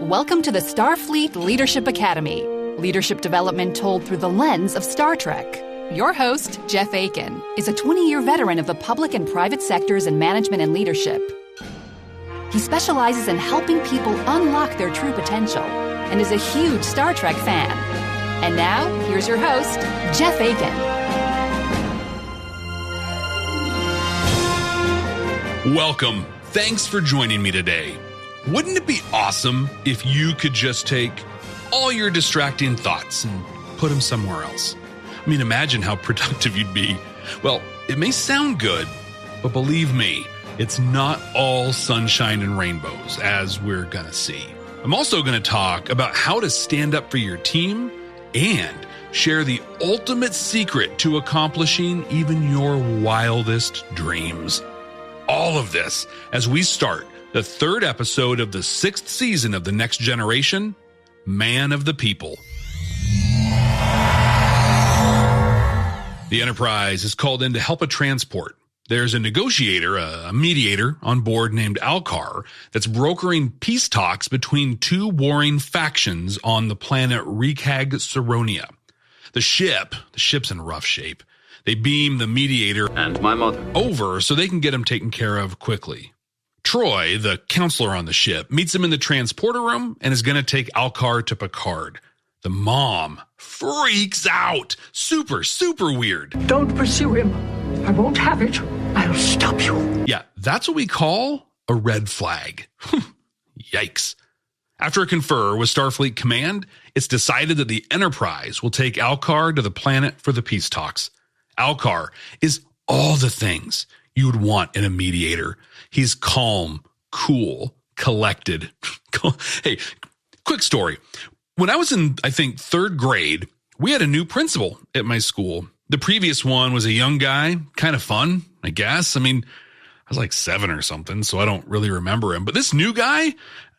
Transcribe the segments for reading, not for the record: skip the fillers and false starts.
Welcome to the Starfleet Leadership Academy. Leadership development told through the lens of Star Trek. Your host, Jeff Akin, is a 20-year veteran of the public and private sectors in management and leadership. He specializes in helping people unlock their true potential and is a huge Star Trek fan. And now, here's your host, Jeff Akin. Welcome. Thanks for joining me today. Wouldn't it be awesome if you could just take all your distracting thoughts and put them somewhere else? I mean, imagine how productive you'd be. Well, it may sound good, but believe me, it's not all sunshine and rainbows, as we're going to see. I'm also going to talk about how to stand up for your team and share the ultimate secret to accomplishing even your wildest dreams. All of this as we start the third episode of the 6th season of The Next Generation, Man of the People. The Enterprise is called in to help a transport. There's a negotiator, a mediator on board named Alcar that's brokering peace talks between two warring factions on the planet Recag-Saronia. The ship's in rough shape. They beam the mediator and my mother over so they can get him taken care of quickly. Troi, the counselor on the ship, meets him in the transporter room and is going to take Alcar to Picard. The mom freaks out. Super weird. Don't pursue him. I won't have it. I'll stop you. Yeah, that's what we call a red flag. Yikes. After a confer with Starfleet Command, it's decided that the Enterprise will take Alcar to the planet for the peace talks. Alcar is all the things you would want in a mediator. He's calm, cool, collected. Hey, quick story. When I was in, I think, 3rd grade, we had a new principal at my school. The previous one was a young guy, kind of fun, I guess. I mean, I was like 7 or something, so I don't really remember him. But this new guy,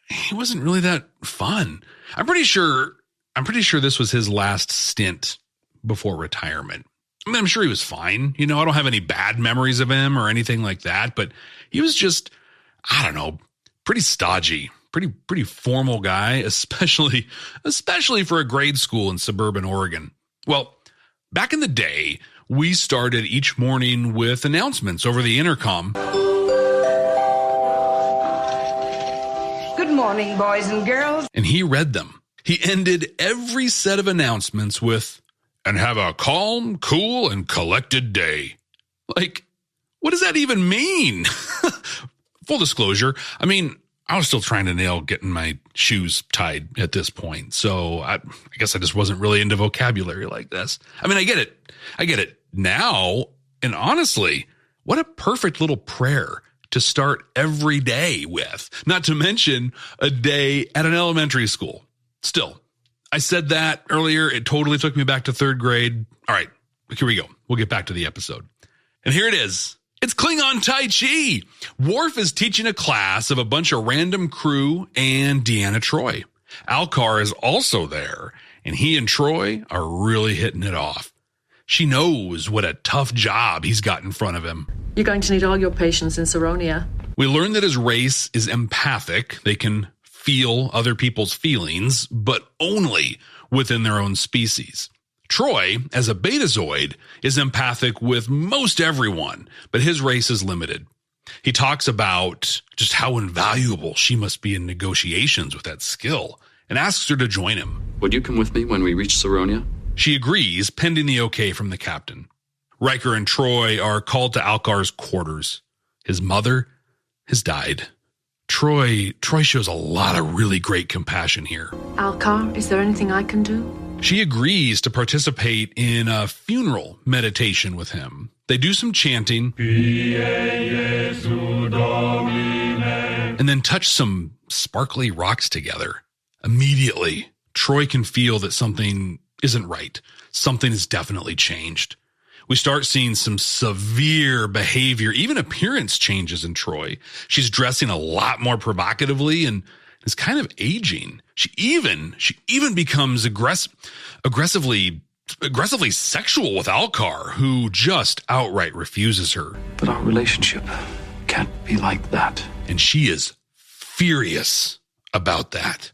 he wasn't really that fun. I'm pretty sure this was his last stint before retirement. I mean, I'm sure he was fine. You know, I don't have any bad memories of him or anything like that, but he was just, I don't know, pretty stodgy, pretty formal guy, especially for a grade school in suburban Oregon. Well, back in the day, we started each morning with announcements over the intercom. Good morning, boys and girls. And he read them. He ended every set of announcements with, "And have a calm, cool, and collected day." Like, what does that even mean? Full disclosure, I mean, I was still trying to nail getting my shoes tied at this point. So I guess I just wasn't really into vocabulary like this. I mean, I get it now. And honestly, what a perfect little prayer to start every day with, not to mention a day at an elementary school. Still, I said that earlier. It totally took me back to 3rd grade. All right, here we go. We'll get back to the episode. And here it is. It's Klingon Tai Chi. Worf is teaching a class of a bunch of random crew and Deanna Troi. Alcar is also there, and he and Troi are really hitting it off. She knows what a tough job he's got in front of him. You're going to need all your patience in Saronia. We learn that his race is empathic. They can feel other people's feelings, but only within their own species. Troi, as a betazoid, is empathic with most everyone, but his race is limited. He talks about just how invaluable she must be in negotiations with that skill and asks her to join him. Would you come with me when we reach Saronia? She agrees, pending the okay from the captain. Riker and Troi are called to Alcar's quarters. His mother has died. Troi shows a lot of really great compassion here. Alcar, is there anything I can do? She agrees to participate in a funeral meditation with him. They do some chanting and then touch some sparkly rocks together. Immediately, Troi can feel that something isn't right. Something has definitely changed. We start seeing some severe behavior, even appearance changes in Troi. She's dressing a lot more provocatively and is kind of aging. She even becomes aggressively sexual with Alcar, who just outright refuses her. But our relationship can't be like that. And she is furious about that.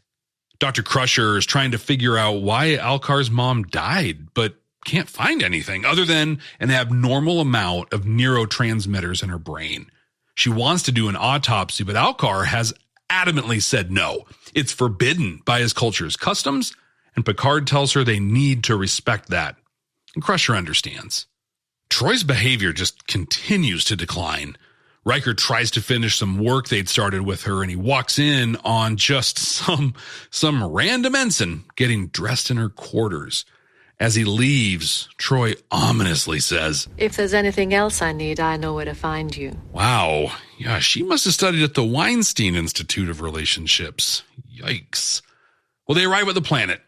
Dr. Crusher is trying to figure out why Alcar's mom died, but can't find anything other than an abnormal amount of neurotransmitters in her brain. She wants to do an autopsy, but Alcar has adamantly said no. It's forbidden by his culture's customs, and Picard tells her they need to respect that. And Crusher understands. Troi's behavior just continues to decline. Riker tries to finish some work they'd started with her, and he walks in on just some random ensign getting dressed in her quarters. As he leaves, Troi ominously says, If there's anything else I need, I know where to find you. Wow. Yeah, she must have studied at the Weinstein Institute of Relationships. Yikes. Well, they arrive at the planet.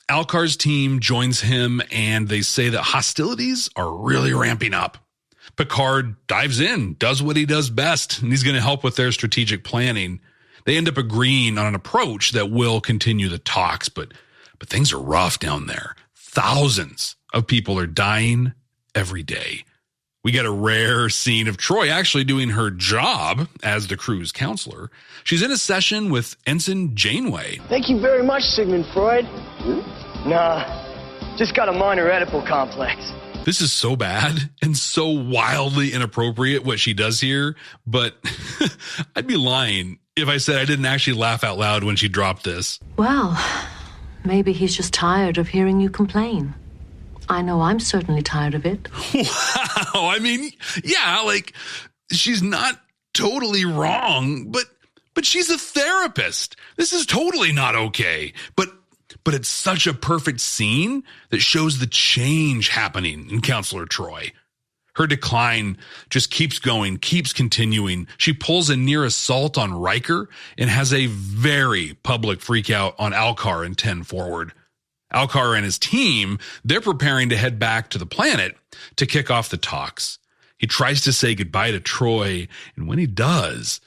Alcar's team joins him, and they say that hostilities are really ramping up. Picard dives in, does what he does best, and he's going to help with their strategic planning. They end up agreeing on an approach that will continue the talks, but things are rough down there. Thousands of people are dying every day. We get a rare scene of Troi actually doing her job as the crew's counselor. She's in a session with Ensign Janeway. Thank you very much, Sigmund Freud. Nah, just got a minor Oedipal complex. This is so bad and so wildly inappropriate what she does here, but I'd be lying if I said I didn't actually laugh out loud when she dropped this. Well, maybe he's just tired of hearing you complain. I know I'm certainly tired of it. Wow. I mean, yeah, like, she's not totally wrong, but she's a therapist. This is totally not okay. But it's such a perfect scene that shows the change happening in Counselor Troi. Her decline just keeps going, keeps continuing. She pulls a near assault on Riker and has a very public freakout on Alcar in 10 forward. Alcar and his team, they're preparing to head back to the planet to kick off the talks. He tries to say goodbye to Troi, and when he does,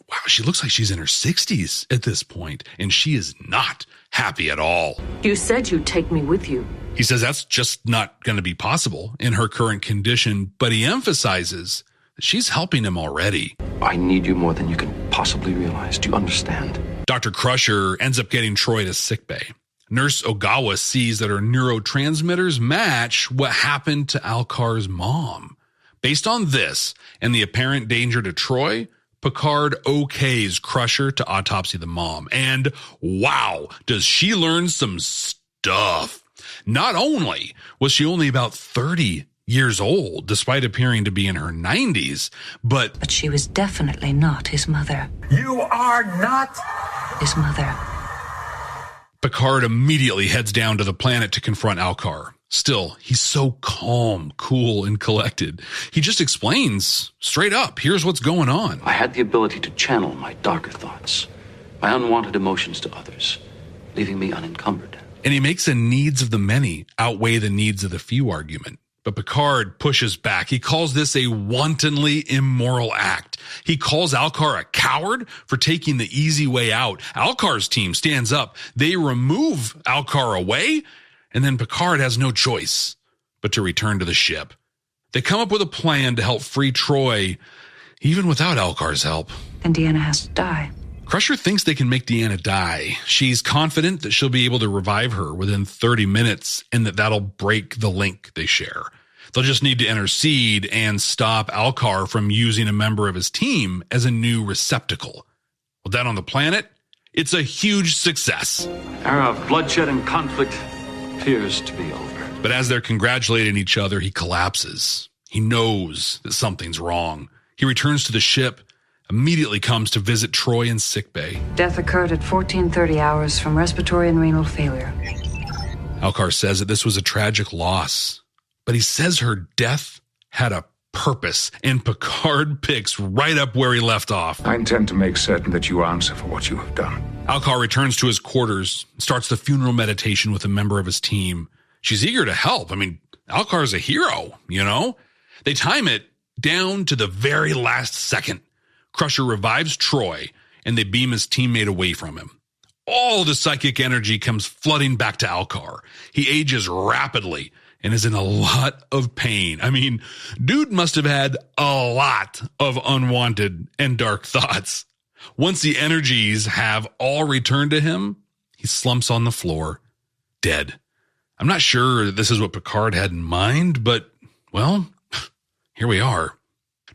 wow, she looks like she's in her 60s at this point, and she is not happy at all. You said you'd take me with you. He says that's just not going to be possible in her current condition, but he emphasizes that she's helping him already. I need you more than you can possibly realize. Do you understand? Dr. Crusher ends up getting Troi to sickbay. Nurse Ogawa sees that her neurotransmitters match what happened to Alcar's mom. Based on this and the apparent danger to Troi, Picard okays Crusher to autopsy the mom. And wow, does she learn some stuff. Not only was she only about 30 years old, despite appearing to be in her 90s, but she was definitely not his mother. You are not His mother. Picard immediately heads down to the planet to confront Alcar. Still, he's so calm, cool, and collected. He just explains straight up, here's what's going on. I had the ability to channel my darker thoughts, my unwanted emotions to others, leaving me unencumbered. And he makes the needs of the many outweigh the needs of the few argument. But Picard pushes back. He calls this a wantonly immoral act. He calls Alcar a coward for taking the easy way out. Alcar's team stands up. They remove Alcar away, and then Picard has no choice but to return to the ship. They come up with a plan to help free Troi, even without Alcar's help. And Deanna has to die. Crusher thinks they can make Deanna die. She's confident that she'll be able to revive her within 30 minutes and that'll break the link they share. They'll just need to intercede and stop Alcar from using a member of his team as a new receptacle. Well, down on the planet, it's a huge success. The era of bloodshed and conflict appears to be over. But as they're congratulating each other, he collapses. He knows that something's wrong. He returns to the ship, immediately comes to visit Troi in sickbay. Death occurred at 14:30 hours from respiratory and renal failure. Alcar says that this was a tragic loss, but he says her death had a purpose, and Picard picks right up where he left off. I intend to make certain that you answer for what you have done. Alcar returns to his quarters, starts the funeral meditation with a member of his team. She's eager to help. I mean, Alcar's a hero, you know? They time it down to the very last second. Crusher revives Troi, and they beam his teammate away from him. All the psychic energy comes flooding back to Alcar. He ages rapidly and is in a lot of pain. I mean, dude must have had a lot of unwanted and dark thoughts. Once the energies have all returned to him, he slumps on the floor, dead. I'm not sure this is what Picard had in mind, but, well, here we are.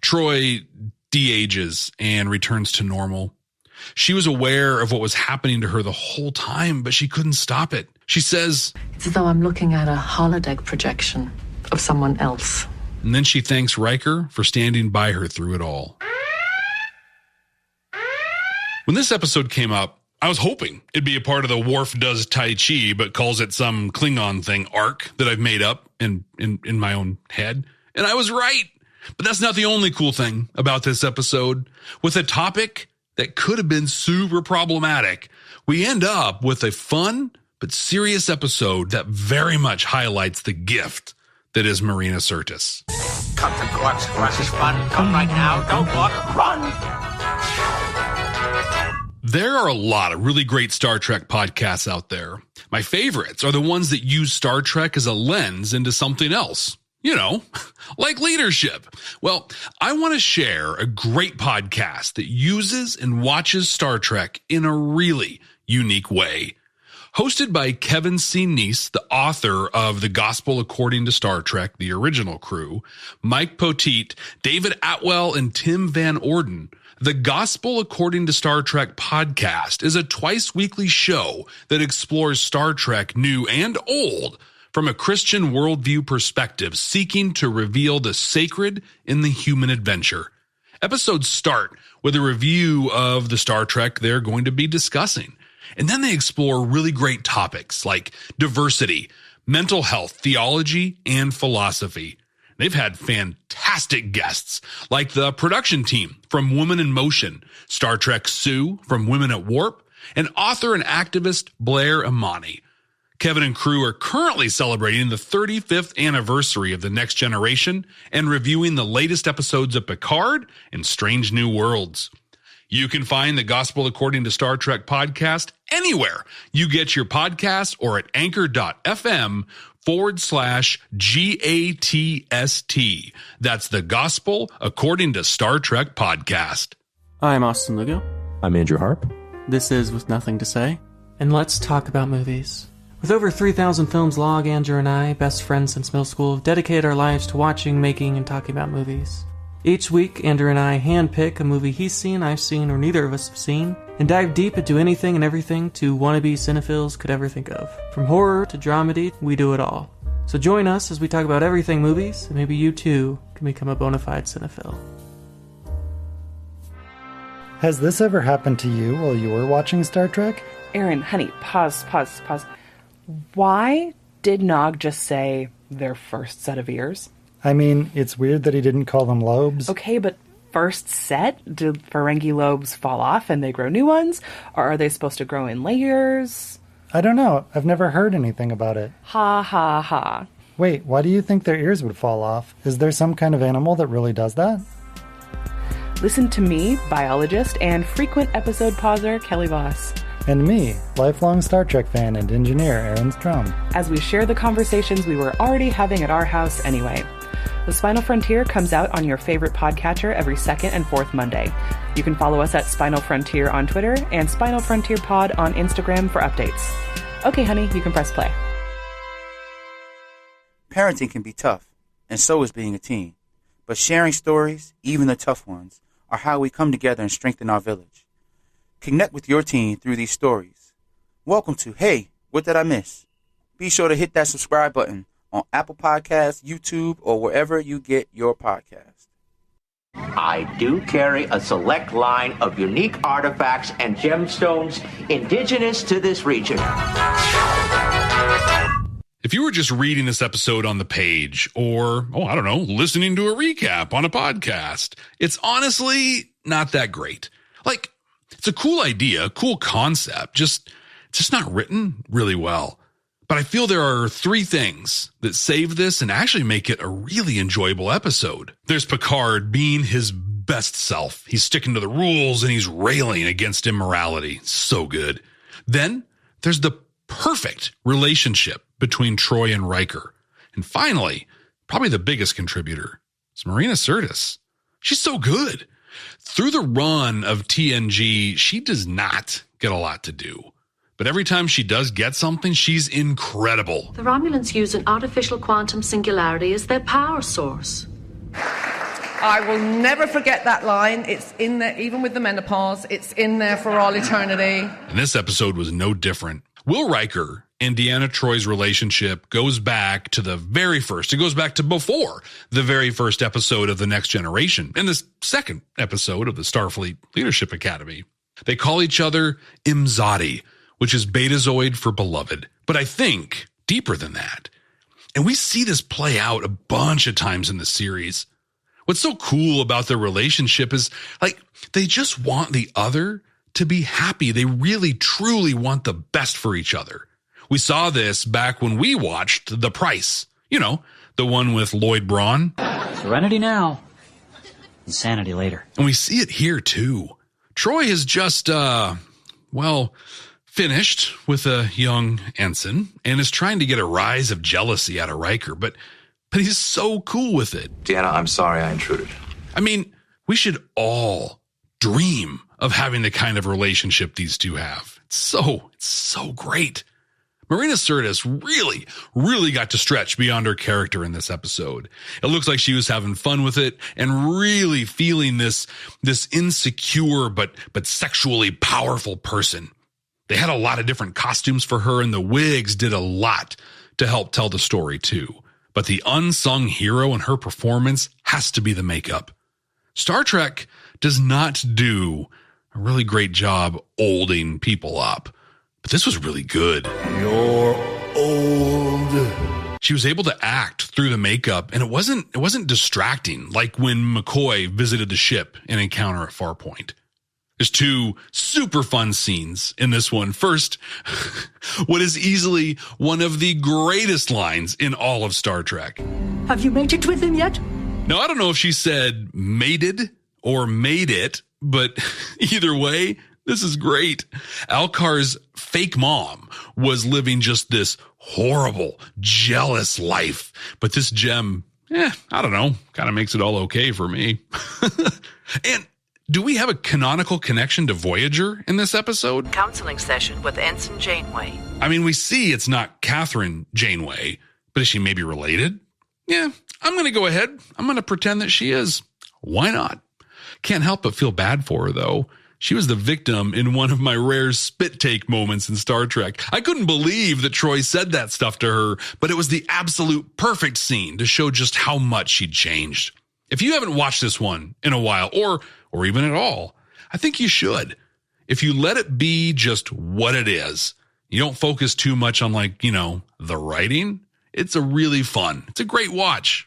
Troi de-ages and returns to normal. She was aware of what was happening to her the whole time, but she couldn't stop it. She says, It's as though I'm looking at a holodeck projection of someone else. And then she thanks Riker for standing by her through it all. When this episode came up, I was hoping it'd be a part of the Worf does Tai Chi, but calls it some Klingon thing arc that I've made up in my own head. And I was right. But that's not the only cool thing about this episode. With a topic that could have been super problematic, we end up with a fun but serious episode that very much highlights the gift that is Marina Sirtis. Come to Quark's Quark's fun. Come right now. Don't walk. Run. There are a lot of really great Star Trek podcasts out there. My favorites are the ones that use Star Trek as a lens into something else. You know, like leadership. Well, I want to share a great podcast that uses and watches Star Trek in a really unique way. Hosted by Kevin C. Neese, the author of The Gospel According to Star Trek, the original crew, Mike Poteet, David Atwell, and Tim Van Orden, The Gospel According to Star Trek podcast is a twice-weekly show that explores Star Trek new and old from a Christian worldview perspective, seeking to reveal the sacred in the human adventure. Episodes start with a review of the Star Trek they're going to be discussing. And then they explore really great topics like diversity, mental health, theology, and philosophy. They've had fantastic guests like the production team from Women in Motion, Star Trek Sue from Women at Warp, and author and activist Blair Imani. Kevin and crew are currently celebrating the 35th anniversary of The Next Generation and reviewing the latest episodes of Picard and Strange New Worlds. You can find The Gospel According to Star Trek podcast anywhere you get your podcasts or at anchor.fm/GATST. That's The Gospel According to Star Trek podcast. I'm Austin Lugo. I'm Andrew Harp. This is With Nothing to Say. And let's talk about movies. With over 3,000 films logged, Andrew and I, best friends since middle school, have dedicated our lives to watching, making, and talking about movies. Each week, Andrew and I handpick a movie he's seen, I've seen, or neither of us have seen, and dive deep into anything and everything two wannabe cinephiles could ever think of. From horror to dramedy, we do it all. So join us as we talk about everything movies, and maybe you too can become a bona fide cinephile. Has this ever happened to you while you were watching Star Trek? Aaron, honey, pause. Why did Nog just say their first set of ears? I mean, it's weird that he didn't call them lobes. Okay, but first set? Do Ferengi lobes fall off and they grow new ones? Or are they supposed to grow in layers? I don't know. I've never heard anything about it. Ha ha ha. Wait, why do you think their ears would fall off? Is there some kind of animal that really does that? Listen to me, biologist, and frequent episode pauser, Kelly Voss. And me, lifelong Star Trek fan and engineer, Aaron Strum. As we share the conversations we were already having at our house anyway. The Spinal Frontier comes out on your favorite podcatcher every second and fourth Monday. You can follow us at Spinal Frontier on Twitter and Spinal Frontier Pod on Instagram for updates. Okay, honey, you can press play. Parenting can be tough, and so is being a teen. But sharing stories, even the tough ones, are how we come together and strengthen our village. Connect with your teen through these stories. Welcome to Hey, What Did I Miss? Be sure to hit that subscribe button on Apple Podcasts, YouTube, or wherever you get your podcast. I do carry a select line of unique artifacts and gemstones indigenous to this region. If you were just reading this episode on the page or, listening to a recap on a podcast, it's honestly not that great. Like, it's a cool idea, cool concept, just not written really well. But I feel there are three things that save this and actually make it a really enjoyable episode. There's Picard being his best self. He's sticking to the rules and he's railing against immorality. So good. Then there's the perfect relationship between Troi and Riker. And finally, probably the biggest contributor is Marina Sirtis. She's so good. Through the run of TNG, she does not get a lot to do. but every time she does get something, she's incredible. The Romulans use an artificial quantum singularity as their power source. I will never forget that line. It's in there, even with the menopause. It's in there for all eternity. And this episode was no different. Will Riker and Deanna Troi's relationship goes back to the very first. It goes back to before the very first episode of The Next Generation and the second episode of the Starfleet Leadership Academy. They call each other Imzadi, which is Betazoid for beloved. But I think deeper than that. And we see this play out a bunch of times in the series. What's so cool about their relationship is, like, they just want the other to be happy. They really, truly want the best for each other. We saw this back when we watched The Price. You know, the one with Lloyd Braun. Serenity now, insanity later. And we see it here, too. Troi has just, finished with a young ensign and is trying to get a rise of jealousy out of Riker, but he's so cool with it. Deanna, I'm sorry I intruded. I mean, we should all dream of having the kind of relationship these two have. It's so great. Marina Sirtis really got to stretch beyond her character in this episode. It looks like she was having fun with it and really feeling this insecure but sexually powerful person. They had a lot of different costumes for her, and the wigs did a lot to help tell the story too. But the unsung hero in her performance has to be the makeup. Star Trek does not do a really great job olding people up, but this was really good. You're old. She was able to act through the makeup, and it wasn't distracting like when McCoy visited the ship in Encounter at Farpoint. There's two super fun scenes in this one. First, what is easily one of the greatest lines in all of Star Trek. Have you mated with him yet? Now, I don't know if she said mated or made it, but either way, this is great. Alcar's fake mom was living just this horrible, jealous life. But this gem, I don't know, kind of makes it all okay for me. And do we have a canonical connection to Voyager in this episode? Counseling session with Ensign Janeway. I mean, we see it's not Catherine Janeway, but is she maybe related? Yeah, I'm going to go ahead. I'm going to pretend that she is. Why not? Can't help but feel bad for her, though. She was the victim in one of my rare spit take moments in Star Trek. I couldn't believe that Troi said that stuff to her, but it was the absolute perfect scene to show just how much she'd changed. If you haven't watched this one in a while, or even at all, I think you should. If you let it be just what it is, you don't focus too much on the writing, it's a great watch.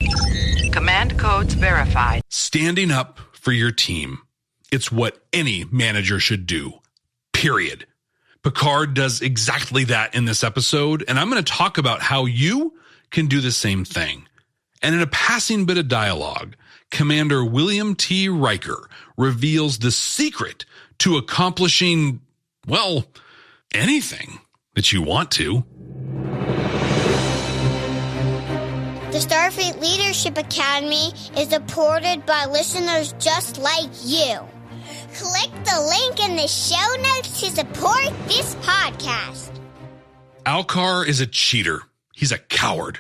Command codes verified. Standing up for your team. It's what any manager should do, period. Picard does exactly that in this episode, and I'm going to talk about how you can do the same thing. And in a passing bit of dialogue, Commander William T. Riker reveals the secret to accomplishing, anything that you want to. The Starfleet Leadership Academy is supported by listeners just like you. Click the link in the show notes to support this podcast. Alcar is a cheater. He's a coward.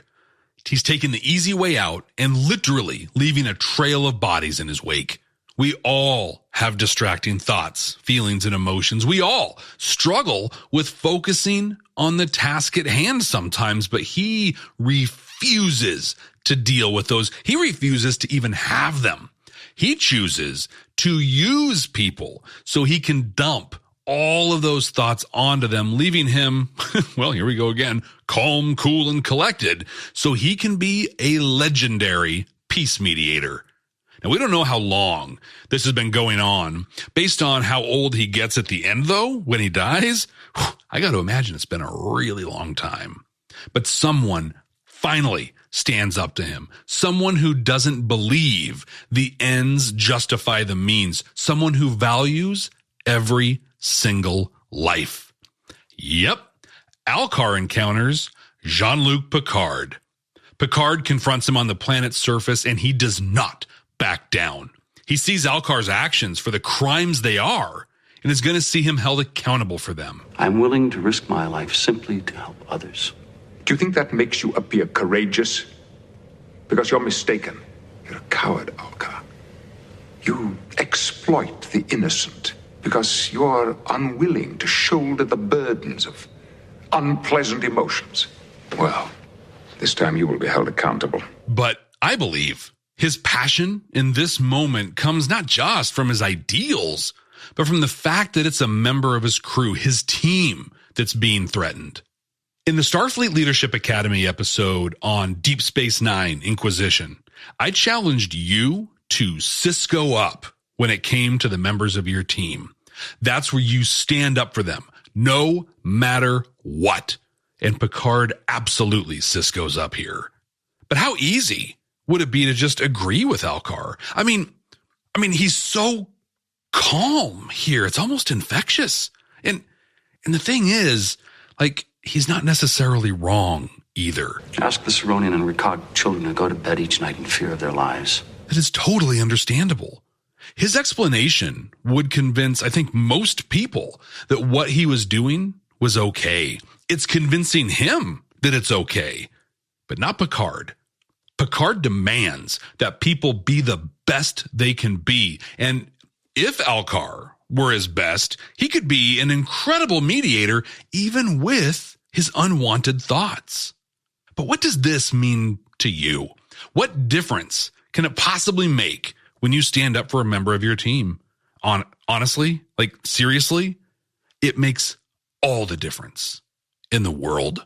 He's taken the easy way out and literally leaving a trail of bodies in his wake. We all have distracting thoughts, feelings, and emotions. We all struggle with focusing on the task at hand sometimes, but he refuses to deal with those. He refuses to even have them. He chooses to use people so he can dump all of those thoughts onto them, leaving him, here we go again, calm, cool, and collected, so he can be a legendary peace mediator. Now, we don't know how long this has been going on. Based on how old he gets at the end, though, when he dies, I got to imagine it's been a really long time. But someone finally stands up to him. Someone who doesn't believe the ends justify the means. Someone who values every single life. Yep. Alcar encounters Jean-Luc Picard. Picard confronts him on the planet's surface, and he does not back down. He sees Alcar's actions for the crimes they are and is going to see him held accountable for them. I'm willing to risk my life simply to help others. Do you think that makes you appear courageous? Because you're mistaken. You're a coward, Alka. You exploit the innocent because you're unwilling to shoulder the burdens of unpleasant emotions. Well, this time you will be held accountable. But I believe his passion in this moment comes not just from his ideals, but from the fact that it's a member of his crew, his team, that's being threatened. In the Starfleet Leadership Academy episode on Deep Space Nine Inquisition, I challenged you to Cisco up when it came to the members of your team. That's where you stand up for them, no matter what. And Picard absolutely Cisco's up here. But how easy would it be to just agree with Alcar? I mean, he's so calm here. It's almost infectious. And the thing is, like, he's not necessarily wrong either. Ask the Ceronian and Ricog children to go to bed each night in fear of their lives. That is totally understandable. His explanation would convince, I think, most people that what he was doing was okay. It's convincing him that it's okay, but not Picard. Picard demands that people be the best they can be. And if Alcar were his best, he could be an incredible mediator, even with his unwanted thoughts. But what does this mean to you? What difference can it possibly make when you stand up for a member of your team? Honestly, like seriously, it makes all the difference in the world.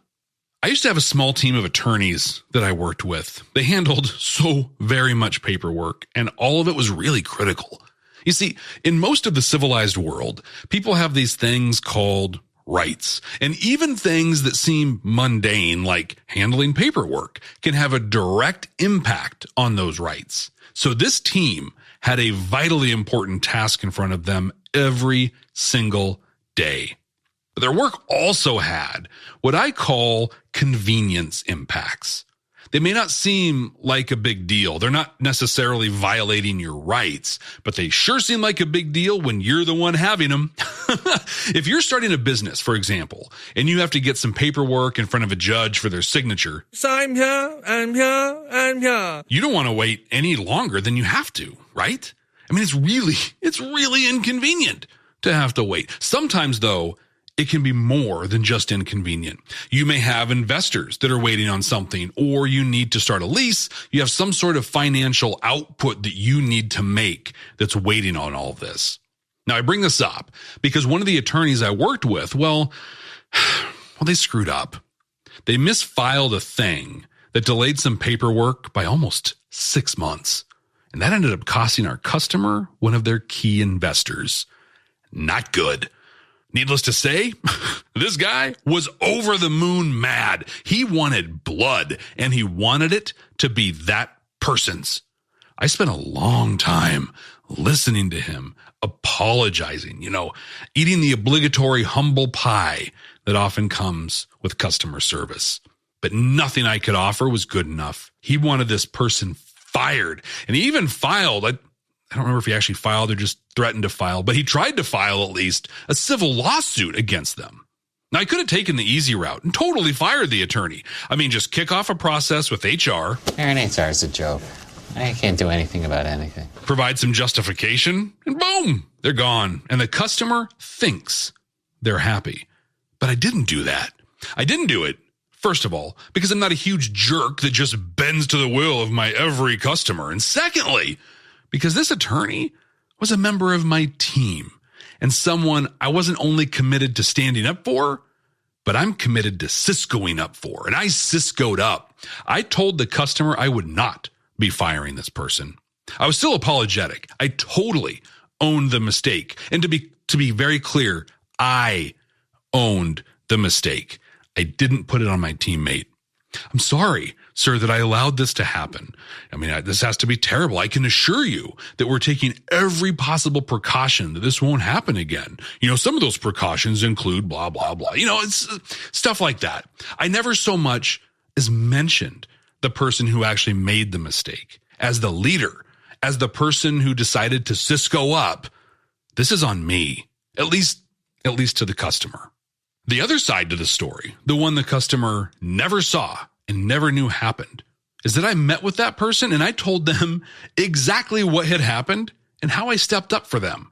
I used to have a small team of attorneys that I worked with. They handled so very much paperwork, and all of it was really critical. You see, in most of the civilized world, people have these things called rights, and even things that seem mundane, like handling paperwork, can have a direct impact on those rights. So this team had a vitally important task in front of them every single day. But their work also had what I call convenience impacts. They may not seem like a big deal. They're not necessarily violating your rights, but they sure seem like a big deal when you're the one having them. If you're starting a business, for example, and you have to get some paperwork in front of a judge for their signature. So I'm here. You don't want to wait any longer than you have to, right? I mean, it's really inconvenient to have to wait. Sometimes, though, it can be more than just inconvenient. You may have investors that are waiting on something, or you need to start a lease. You have some sort of financial output that you need to make that's waiting on all of this. Now, I bring this up because one of the attorneys I worked with, well, they screwed up. They misfiled a thing that delayed some paperwork by almost 6 months. And that ended up costing our customer one of their key investors. Not good. Needless to say, this guy was over the moon mad. He wanted blood, and he wanted it to be that person's. I spent a long time listening to him, apologizing, eating the obligatory humble pie that often comes with customer service. But nothing I could offer was good enough. He wanted this person fired, and he even filed, I don't remember if he actually filed or just threatened to file, but he tried to file at least a civil lawsuit against them. Now, I could have taken the easy route and totally fired the attorney. I mean, just kick off a process with HR. Aaron, HR is a joke. I can't do anything about anything. Provide some justification, and boom, they're gone. And the customer thinks they're happy. But I didn't do that. I didn't do it, first of all, because I'm not a huge jerk that just bends to the will of my every customer. And secondly, because this attorney was a member of my team and someone I wasn't only committed to standing up for, but I'm committed to Ciscoing up for. And I Ciscoed up. I told the customer I would not be firing this person. I was still apologetic. I totally owned the mistake. And to be very clear, I owned the mistake. I didn't put it on my teammate. I'm sorry, sir, that I allowed this to happen. I mean, this has to be terrible. I can assure you that we're taking every possible precaution that this won't happen again. Some of those precautions include blah, blah, blah. It's stuff like that. I never so much as mentioned the person who actually made the mistake. As the leader, as the person who decided to Cisco up, this is on me. At least to the customer. The other side to the story, the one the customer never saw and never knew happened, is that I met with that person and I told them exactly what had happened and how I stepped up for them.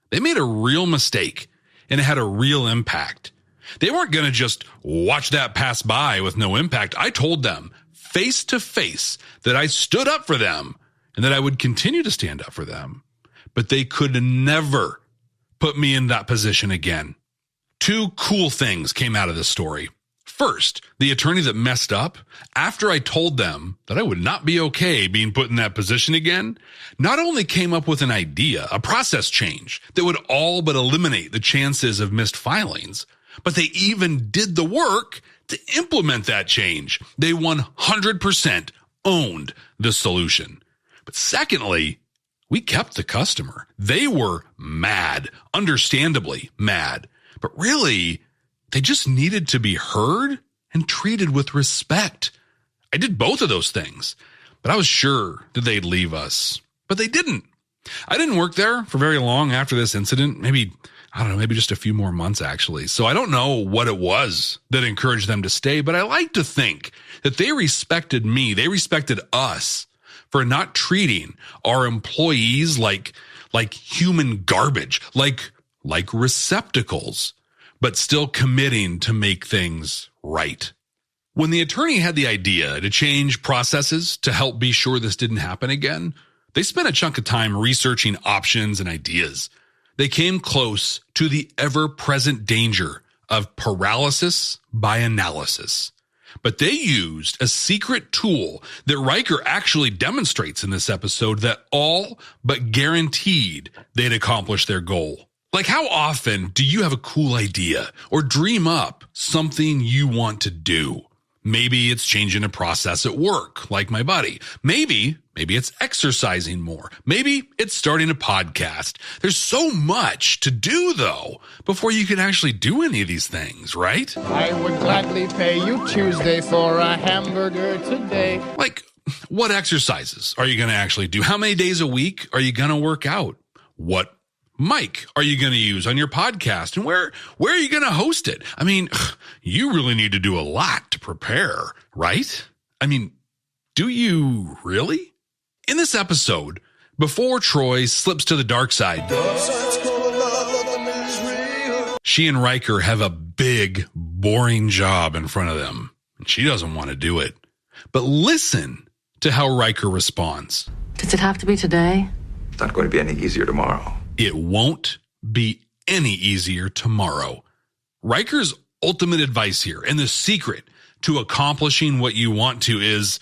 They made a real mistake and it had a real impact. They weren't going to just watch that pass by with no impact. I told them face to face that I stood up for them and that I would continue to stand up for them. But they could never put me in that position again. Two cool things came out of this story. First, the attorney that messed up, after I told them that I would not be okay being put in that position again, not only came up with an idea, a process change that would all but eliminate the chances of missed filings, but they even did the work to implement that change. They 100% owned the solution. But secondly, we kept the customer. They were mad, understandably mad, but really, they just needed to be heard and treated with respect. I did both of those things, but I was sure that they'd leave us, but they didn't. I didn't work there for very long after this incident. Maybe just a few more months actually. So I don't know what it was that encouraged them to stay, but I like to think that they respected me. They respected us for not treating our employees like human garbage, like receptacles, but still committing to make things right. When the attorney had the idea to change processes to help be sure this didn't happen again, they spent a chunk of time researching options and ideas. They came close to the ever-present danger of paralysis by analysis. But they used a secret tool that Riker actually demonstrates in this episode that all but guaranteed they'd accomplish their goal. Like, how often do you have a cool idea or dream up something you want to do? Maybe it's changing a process at work, like my buddy. Maybe it's exercising more. Maybe it's starting a podcast. There's so much to do, though, before you can actually do any of these things, right? I would gladly pay you Tuesday for a hamburger today. Like, what exercises are you going to actually do? How many days a week are you going to work out? What mic are you going to use on your podcast? And where are you going to host it? I mean, you really need to do a lot to prepare, right? I mean, do you really? In this episode, before Troi slips to the dark side, she and Riker have a big, boring job in front of them, and she doesn't want to do it. But listen to how Riker responds. Does it have to be today? It's not going to be any easier tomorrow. It won't be any easier tomorrow. Riker's ultimate advice here, and the secret to accomplishing what you want to is,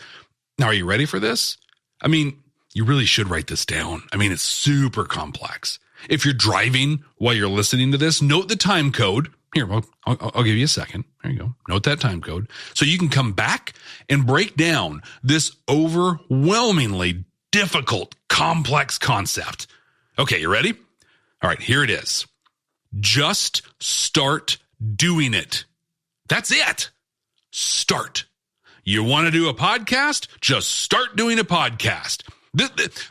now are you ready for this? I mean, you really should write this down. I mean, it's super complex. If you're driving while you're listening to this, note the time code. Here, I'll give you a second. There you go. Note that time code. So you can come back and break down this overwhelmingly difficult, complex concept. Okay, you ready? All right, here it is. Just start doing it. That's it. Start. You want to do a podcast? Just start doing a podcast.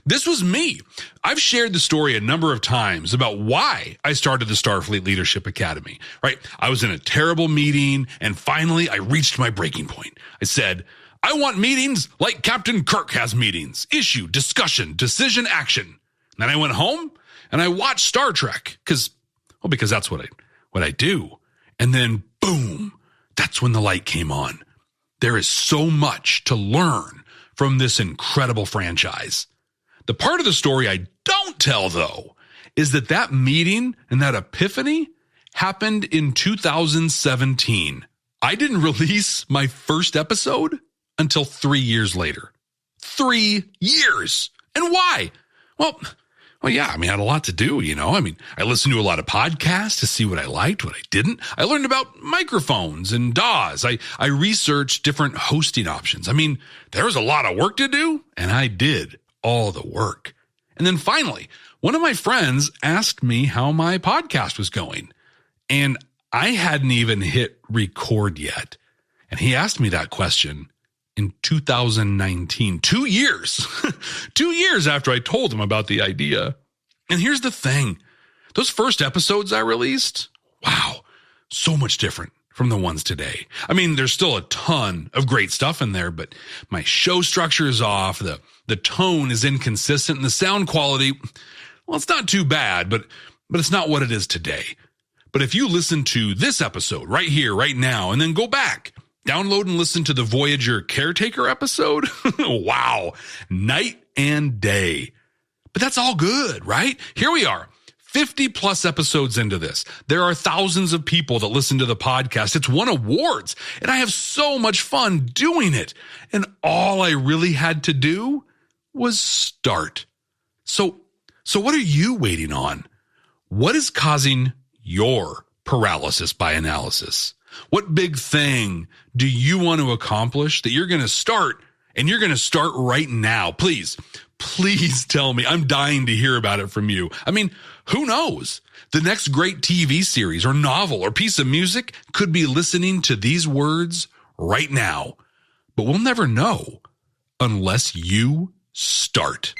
This was me. I've shared the story a number of times about why I started the Starfleet Leadership Academy, right? I was in a terrible meeting and finally I reached my breaking point. I said, I want meetings like Captain Kirk has meetings. Issue, discussion, decision, action. Then I went home and I watched Star Trek because that's what I do. And then boom, that's when the light came on. There is so much to learn from this incredible franchise. The part of the story I don't tell, though, is that meeting and that epiphany happened in 2017. I didn't release my first episode until 3 years later. 3 years. And why? Well, yeah, I mean, I had a lot to do, you know. I mean, I listened to a lot of podcasts to see what I liked, what I didn't. I learned about microphones and DAWs. I researched different hosting options. I mean, there was a lot of work to do, and I did all the work. And then finally, one of my friends asked me how my podcast was going, and I hadn't even hit record yet. And he asked me that question in 2019, 2 years, 2 years after I told him about the idea. And here's the thing. Those first episodes I released, wow, so much different from the ones today. I mean, there's still a ton of great stuff in there, but my show structure is off. The tone is inconsistent and the sound quality, well, it's not too bad, but it's not what it is today. But if you listen to this episode right here, right now, and then go back, download and listen to the Voyager Caretaker episode, wow, night and day. But that's all good, right? Here we are, 50 plus episodes into this. There are thousands of people that listen to the podcast. It's won awards, and I have so much fun doing it. And all I really had to do was start. So what are you waiting on? What is causing your paralysis by analysis? What big thing do you want to accomplish that you're going to start, and you're going to start right now? Please tell me. I'm dying to hear about it from you. I mean, who knows? The next great TV series or novel or piece of music could be listening to these words right now. But we'll never know unless you start.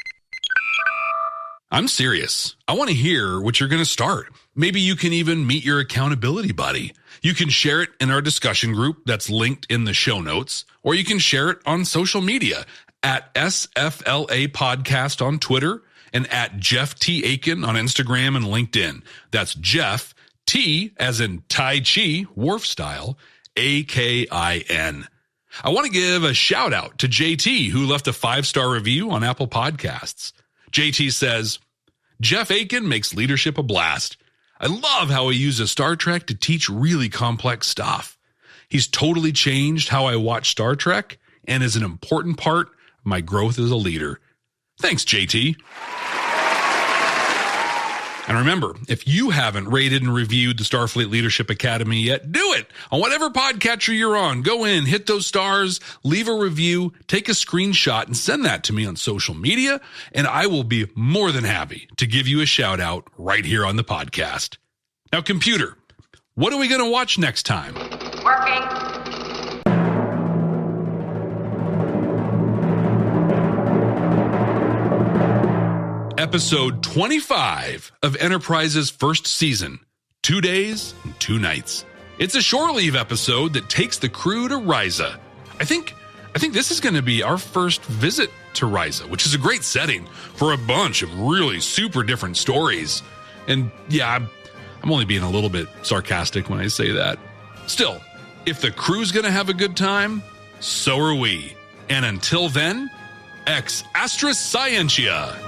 I'm serious. I want to hear what you're going to start. Maybe you can even meet your accountability buddy. You can share it in our discussion group that's linked in the show notes, or you can share it on social media at SFLA Podcast on Twitter and at Jeff T. Akin on Instagram and LinkedIn. That's Jeff T as in Tai Chi, Wharf style, Akin. I want to give a shout out to JT, who left a 5-star review on Apple Podcasts. JT says, Jeff Akin makes leadership a blast. I love how he uses Star Trek to teach really complex stuff. He's totally changed how I watch Star Trek and is an important part of my growth as a leader. Thanks, JT. And remember, if you haven't rated and reviewed the Starfleet Leadership Academy yet, do it on whatever podcatcher you're on. Go in, hit those stars, leave a review, take a screenshot, and send that to me on social media, and I will be more than happy to give you a shout out right here on the podcast. Now, computer, what are we going to watch next time? Working. Episode 25 of Enterprise's first season, 2 days and 2 nights. It's a shore leave episode that takes the crew to Risa. I think this is going to be our first visit to Risa, which is a great setting for a bunch of really super different stories. And yeah, I'm only being a little bit sarcastic when I say that. Still, if the crew's going to have a good time, so are we. And until then, ex astra scientia.